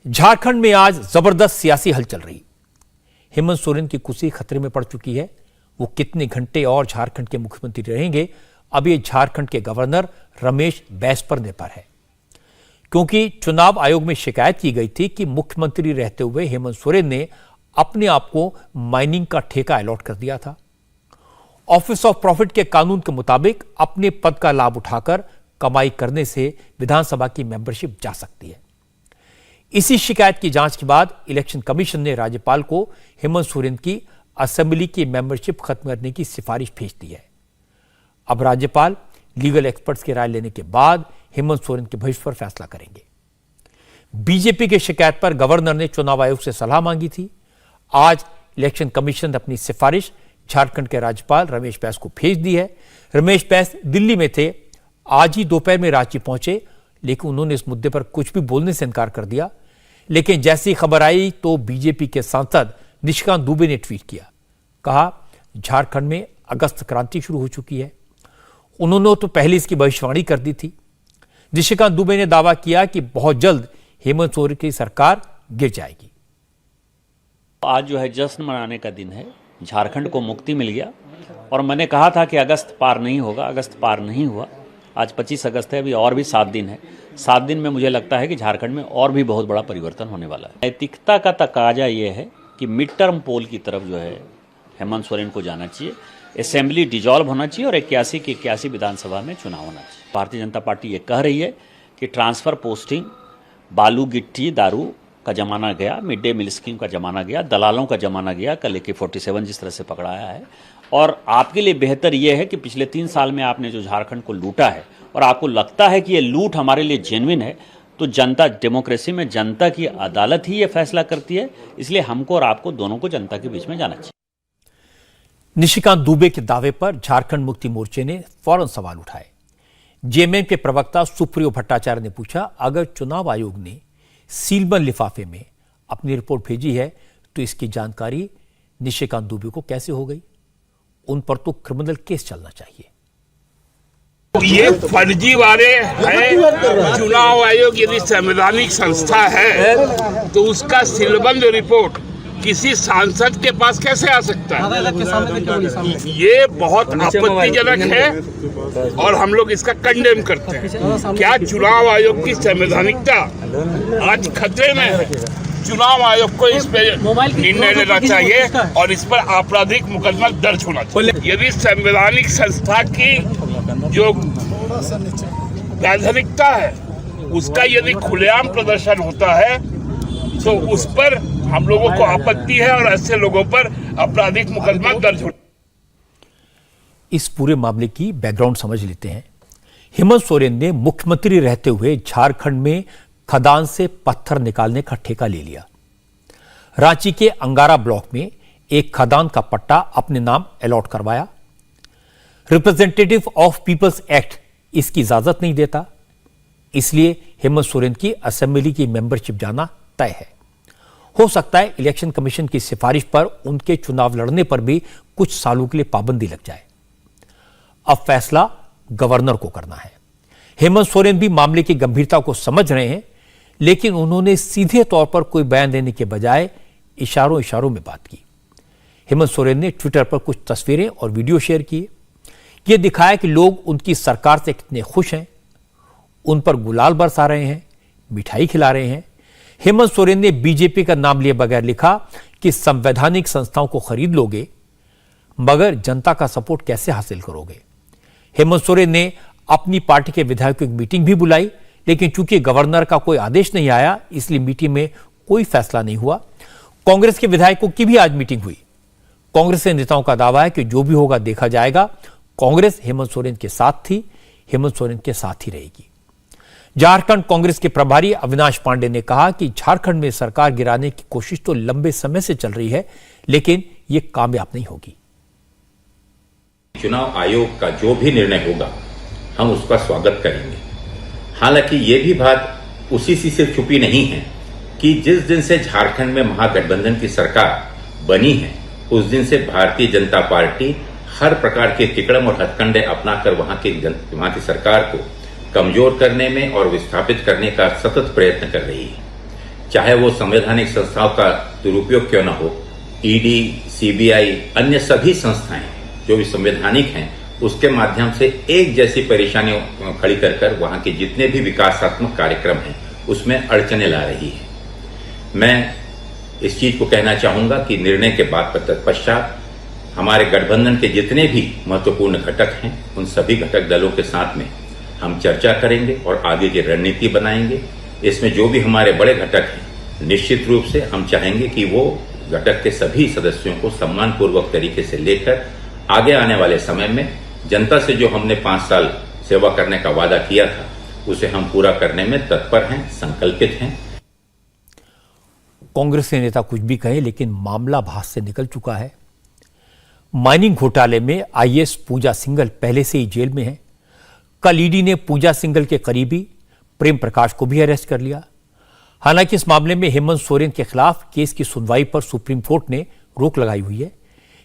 झारखंड में आज जबरदस्त सियासी हलचल रही। हेमंत सोरेन की कुर्सी खतरे में पड़ चुकी है। वो कितने घंटे और झारखंड के मुख्यमंत्री रहेंगे, अब ये झारखंड के गवर्नर रमेश बैस पर निर्भर है, क्योंकि चुनाव आयोग में शिकायत की गई थी कि मुख्यमंत्री रहते हुए हेमंत सोरेन ने अपने आप को माइनिंग का ठेका अलॉट कर दिया था। ऑफिस ऑफ प्रॉफिट के कानून के मुताबिक अपने पद का लाभ उठाकर कमाई करने से विधानसभा की मेंबरशिप जा सकती है। इसी शिकायत की जांच के बाद इलेक्शन कमीशन ने राज्यपाल को हेमंत सोरेन की असेंबली की मेंबरशिप खत्म करने की सिफारिश भेज दी है। अब राज्यपाल लीगल एक्सपर्ट्स की राय लेने के बाद हेमंत सोरेन के भविष्य पर फैसला करेंगे। बीजेपी की शिकायत पर गवर्नर ने चुनाव आयोग से सलाह मांगी थी। आज इलेक्शन कमीशन ने अपनी सिफारिश झारखंड के राज्यपाल रमेश बैस को भेज दी है। रमेश बैस दिल्ली में थे, आज ही दोपहर में रांची पहुंचे, लेकिन उन्होंने इस मुद्दे पर कुछ भी बोलने से इनकार कर दिया। लेकिन जैसी खबर आई तो बीजेपी के सांसद निशिकांत दुबे ने ट्वीट किया, कहा झारखंड में अगस्त क्रांति शुरू हो चुकी है। उन्होंने तो पहले इसकी भविष्यवाणी कर दी थी। निशिकांत दुबे ने दावा किया कि बहुत जल्द हेमंत सोरेन की सरकार गिर जाएगी। आज जो है जश्न मनाने का दिन है, झारखंड को मुक्ति मिल गया। और मैंने कहा था कि अगस्त पार नहीं होगा, अगस्त पार नहीं हुआ। आज 25 अगस्त है, अभी और भी 7 दिन है। 7 दिन में मुझे लगता है कि झारखंड में और भी बहुत बड़ा परिवर्तन होने वाला है। नैतिकता का तकाजा ये है कि मिड टर्म पोल की तरफ जो है हेमंत सोरेन को जाना चाहिए, असेंबली डिजॉल्व होना चाहिए और 81 की 81 विधानसभा में चुनाव होना चाहिए। भारतीय जनता पार्टी ये कह रही है कि ट्रांसफर पोस्टिंग, बालू गिट्टी दारू का जमाना गया, मिड डे मील स्कीम का जमाना गया, दलालों का जमाना गया, कल AK-47 जिस तरह से पकड़ाया है। और आपके लिए बेहतर यह है कि पिछले 3 साल में आपने जो झारखंड को लूटा है और आपको लगता है कि ये लूट हमारे लिए जेन्युइन है, तो जनता, डेमोक्रेसी में जनता की अदालत ही ये फैसला करती है। इसलिए हमको और आपको दोनों को जनता के बीच में जाना चाहिए। निशिकांत दुबे के दावे पर झारखंड मुक्ति मोर्चे ने फौरन सवाल उठाए। जेएमएम के प्रवक्ता सुप्रियो भट्टाचार्य ने पूछा, अगर चुनाव आयोग ने सीलबंद लिफाफे में अपनी रिपोर्ट भेजी है तो इसकी जानकारी निशिकांत दुबे को कैसे हो गई? उन पर तो क्रिमिनल केस चलना चाहिए। ये फर्जीवाड़े है। चुनाव आयोग यदि संवैधानिक संस्था है तो उसका सीलबंद रिपोर्ट किसी सांसद के पास कैसे आ सकता है? ये बहुत आपत्तिजनक है और हम लोग इसका कंडेम करते हैं। क्या चुनाव आयोग की संवैधानिकता आज खतरे में है? चुनाव आयोग को इस पे निर्णय लेना चाहिए और इस पर आपराधिक मुकदमा दर्ज होना चाहिए। यदि संवैधानिक संस्था की जो प्राथमिकता है उसका यदि खुलेआम प्रदर्शन होता है तो उस पर हम लोगों को आपत्ति है और ऐसे लोगों पर आपराधिक मुकदमा दर्ज हो। इस पूरे मामले की बैकग्राउंड समझ लेते हैं। हेमंत सोरेन ने मुख्यमंत्री रहते हुए झारखंड में खदान से पत्थर निकालने का ठेका ले लिया। रांची के अंगारा ब्लॉक में एक खदान का पट्टा अपने नाम अलॉट करवाया। रिप्रेजेंटेटिव ऑफ पीपल्स एक्ट इसकी इजाजत नहीं देता, इसलिए हेमंत सोरेन की असेंबली की मेंबरशिप जाना तय है। हो सकता है इलेक्शन कमीशन की सिफारिश पर उनके चुनाव लड़ने पर भी कुछ सालों के लिए पाबंदी लग जाए। अब फैसला गवर्नर को करना है। हेमंत सोरेन भी मामले की गंभीरता को समझ रहे हैं, लेकिन उन्होंने सीधे तौर पर कोई बयान देने के बजाय इशारों इशारों में बात की। हेमंत सोरेन ने ट्विटर पर कुछ तस्वीरें और वीडियो शेयर किए। यह दिखाया कि लोग उनकी सरकार से कितने खुश हैं, उन पर गुलाल बरसा रहे हैं, मिठाई खिला रहे हैं। हेमंत सोरेन ने बीजेपी का नाम लिए बगैर लिखा कि संवैधानिक संस्थाओं को खरीद लोगे, मगर जनता का सपोर्ट कैसे हासिल करोगे? हेमंत सोरेन ने अपनी पार्टी के विधायकों की मीटिंग भी बुलाई, लेकिन चूंकि गवर्नर का कोई आदेश नहीं आया, इसलिए मीटिंग में कोई फैसला नहीं हुआ। कांग्रेस के विधायकों की भी आज मीटिंग हुई। कांग्रेस के नेताओं का दावा है कि जो भी होगा देखा जाएगा। कांग्रेस हेमंत सोरेन के साथ थी, हेमंत सोरेन के साथ ही रहेगी। झारखंड कांग्रेस के प्रभारी अविनाश पांडे ने कहा कि झारखंड में सरकार गिराने की कोशिश तो लंबे समय से चल रही है, लेकिन यह कामयाब नहीं होगी। चुनाव आयोग का जो भी निर्णय होगा हम उसका स्वागत करेंगे। हालांकि ये भी बात उसी से छुपी नहीं है कि जिस दिन से झारखंड में महागठबंधन की सरकार बनी है, उस दिन से भारतीय जनता पार्टी हर प्रकार के तिकड़म और हथकंडे अपनाकर वहां की सरकार को कमजोर करने में और विस्थापित करने का सतत प्रयत्न कर रही है। चाहे वो संवैधानिक संस्थाओं का दुरुपयोग क्यों न हो, ईडी, सीबीआई, अन्य सभी संस्थाएं जो भी संवैधानिक हैं, उसके माध्यम से एक जैसी परेशानियों खड़ी कर वहां के जितने भी विकासात्मक कार्यक्रम हैं उसमें अड़चने ला रही है। मैं इस चीज को कहना चाहूंगा कि निर्णय के बाद तत्पश्चात हमारे गठबंधन के जितने भी महत्वपूर्ण घटक हैं उन सभी घटक दलों के साथ में हम चर्चा करेंगे और आगे की रणनीति बनाएंगे। इसमें जो भी हमारे बड़े घटक हैं, निश्चित रूप से हम चाहेंगे कि वो घटक के सभी सदस्यों को सम्मानपूर्वक तरीके से लेकर आगे आने वाले समय में जनता से जो हमने 5 साल सेवा करने का वादा किया था उसे हम पूरा करने में तत्पर हैं, संकल्पित हैं। कांग्रेस के नेता कुछ भी कहे, लेकिन मामला भास से निकल चुका है। माइनिंग घोटाले में आईएएस पूजा सिंघल पहले से ही जेल में है। कल ईडी ने पूजा सिंघल के करीबी प्रेम प्रकाश को भी अरेस्ट कर लिया। हालांकि इस मामले में हेमंत सोरेन के खिलाफ केस की सुनवाई पर सुप्रीम कोर्ट ने रोक लगाई हुई है,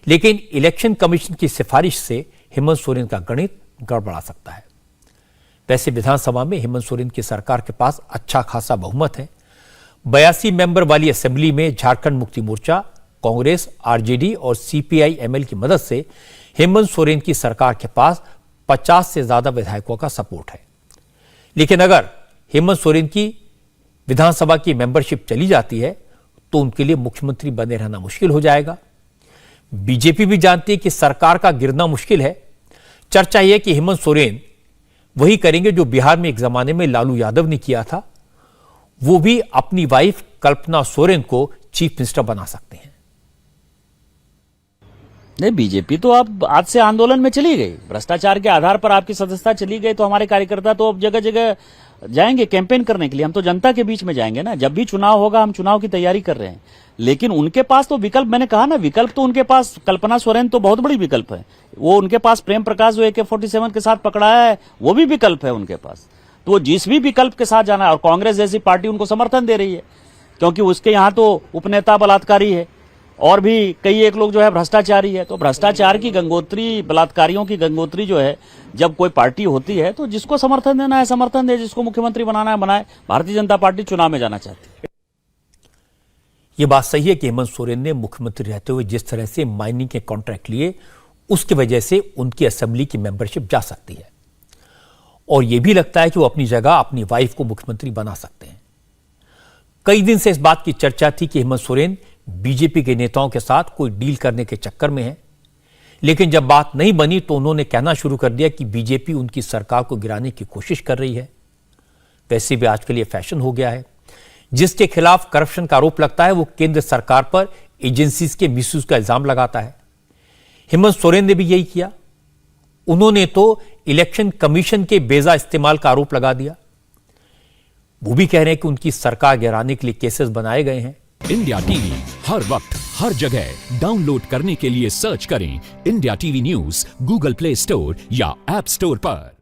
लेकिन इलेक्शन कमीशन की सिफारिश से हेमंत सोरेन का गणित गड़बड़ा सकता है। वैसे विधानसभा में हेमंत सोरेन की सरकार के पास अच्छा खासा बहुमत है। 82 मेंबर वाली असेंबली में झारखंड मुक्ति मोर्चा, कांग्रेस, आरजेडी और सीपीआई-एमएल की मदद से हेमंत सोरेन की सरकार के पास 50 से ज्यादा विधायकों का सपोर्ट है। लेकिन अगर हेमंत सोरेन की विधानसभा की मेंबरशिप चली जाती है तो उनके लिए मुख्यमंत्री बने रहना मुश्किल हो जाएगा। बीजेपी भी जानती है कि सरकार का गिरना मुश्किल है। चर्चा यह है कि हेमंत सोरेन वही करेंगे जो बिहार में एक जमाने में लालू यादव ने किया था। वो भी अपनी वाइफ कल्पना सोरेन को चीफ मिनिस्टर बना सकते हैं। नहीं, बीजेपी तो अब आज से आंदोलन में चली गई। भ्रष्टाचार के आधार पर आपकी सदस्यता चली गई तो हमारे कार्यकर्ता तो अब जगह जगह जाएंगे कैंपेन करने के लिए। हम तो जनता के बीच में जाएंगे ना। जब भी चुनाव होगा हम चुनाव की तैयारी कर रहे हैं, लेकिन उनके पास तो विकल्प, मैंने कहा ना, विकल्प तो उनके पास, कल्पना सोरेन तो बहुत बड़ी विकल्प है। वो उनके पास प्रेम प्रकाश जो AK-47 के साथ पकड़ाया है वो भी विकल्प है उनके पास। तो वो जिस भी विकल्प के साथ जाना है, और कांग्रेस जैसी पार्टी उनको समर्थन दे रही है क्योंकि उसके यहां तो उपनेता बलात्कारी है और भी कई एक लोग जो है भ्रष्टाचारी है। तो भ्रष्टाचार की गंगोत्री, बलात्कारियों की गंगोत्री जो है, जब कोई पार्टी होती है तो जिसको समर्थन देना है समर्थन दे, जिसको मुख्यमंत्री बनाना है बनाए। भारतीय जनता पार्टी चुनाव में जाना चाहती है। यह बात सही है कि हेमंत सोरेन ने मुख्यमंत्री रहते हुए जिस तरह से माइनिंग के कॉन्ट्रैक्ट लिए, उसकी वजह से उनकी असेंबली की मेंबरशिप जा सकती है। और यह भी लगता है कि वो अपनी जगह अपनी वाइफ को मुख्यमंत्री बना सकते हैं। कई दिन से इस बात की चर्चा थी कि हेमंत सोरेन बीजेपी के नेताओं के साथ कोई डील करने के चक्कर में है, लेकिन जब बात नहीं बनी तो उन्होंने कहना शुरू कर दिया कि बीजेपी उनकी सरकार को गिराने की कोशिश कर रही है। वैसे भी आजकल ये फैशन हो गया है। जिसके खिलाफ करप्शन का आरोप लगता है वो केंद्र सरकार पर एजेंसीज के मिसयूज का इल्जाम लगाता है। हेमंत सोरेन ने भी यही किया। उन्होंने तो इलेक्शन कमीशन के बेजा इस्तेमाल का आरोप लगा दिया। वो भी कह रहे हैं कि उनकी सरकार गिराने के लिए केसेस बनाए गए हैं। इंडिया टीवी हर वक्त हर जगह डाउनलोड करने के लिए सर्च करें India TV news Google play store या ऐप स्टोर पर।